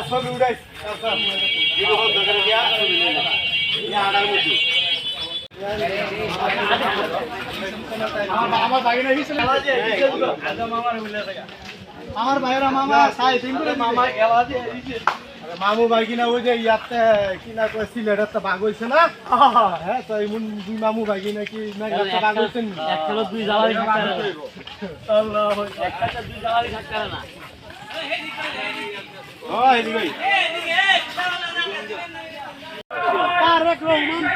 ছবি উঠাই আমার ভাইয়েরা মামা মামা মামু ভাই কিনা ওই যে ইয়াতে কিনা সিলেটের ভাগ হয়েছে না হ্যাঁ তো এমন দুই মামু ভাই কিনা কি ভাগ হয়েছেন দুই জ্বালারি না তারেক রহমান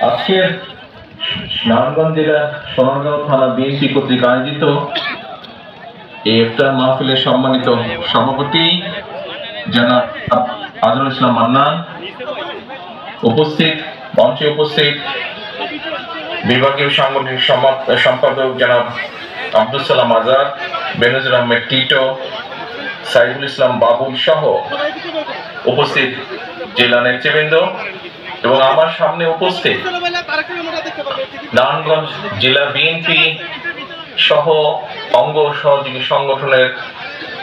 আজকের নারায়ণগঞ্জ জেলার সোনারগাঁও থানা বিএনপি কর্তৃক আয়োজিত এই ইফতার মাহফিলের সম্মানিত সভাপতি জনাব আজহারুল ইসলাম মান্নান, উপস্থিত মঞ্চে উপস্থিত বিভাগীয় সাংগঠনিক সম্পাদক জনাব আব্দুল সালাম আজাদ, বেনজির আহমেদ টিটো, সাইফুল ইসলাম বাবুল সহ উপস্থিত জেলা নেতৃবৃন্দ এবং আমার সামনে উপস্থিত নারায়ণগঞ্জ জেলা বিএনপি সহ অঙ্গ সহযোগী সংগঠনের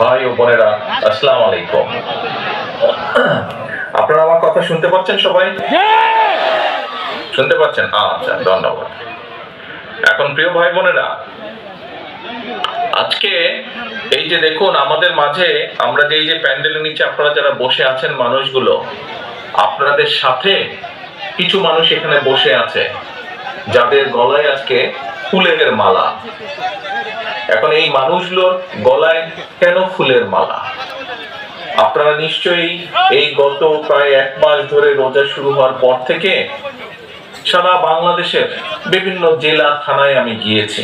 ভাই ও বোনেরা, আসসালামু আলাইকুম। আপনারা আমার কথা শুনতে পাচ্ছেন? সবাই শুনতে পাচ্ছেন? আচ্ছা, ধন্যবাদ। এখন প্রিয় ভাই বোনেরা, আজকে এই যে দেখুন আমাদের মাঝে আমরা যে এই যে প্যান্ডেলের নিচে আপনারা যারা বসে আছেন মানুষগুলো, আপনাদের সাথে কিছু মানুষ এখানে বসে আছে যাদের গলায় আজকে ফুলের মালা। এখন এই মানুষগুলোর গলায় কেন ফুলের মালা? আপনারা নিশ্চয়ই এই গত প্রায় 1 মাস ধরে রোজা শুরু হওয়ার পর থেকে সারা বাংলাদেশের বিভিন্ন জেলা থানায় আমি গিয়েছি।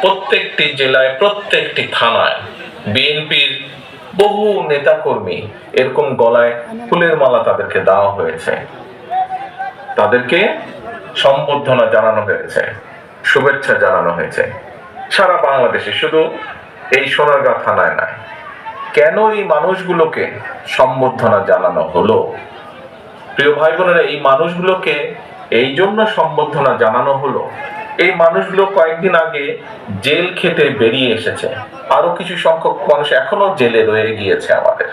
প্রত্যেকটি জেলায় প্রত্যেকটি থানায় বিএনপির বহু নেতাকর্মী এরকম গলায় ফুলের মালা তাদেরকে দেওয়া হয়েছে, তাদেরকে সম্বর্ধনা জানানো হয়েছে, শুভেচ্ছা জানানো হয়েছে সারা বাংলাদেশে, শুধু এই সোনারগাঁও থানায় নয়। কেন এই মানুষগুলোকে সম্বর্ধনা জানানো হলো? প্রিয় ভাই বোনেরা, এই মানুষগুলোকে এই জন্য সম্বর্ধনা জানানো হলো, এই মানুষগুলো কয়েকদিন আগে জেল খেটে বেরিয়ে এসেছে, আরো কিছু সংখ্যক মানুষ এখনো জেলে রয়ে গিয়েছে আমাদের।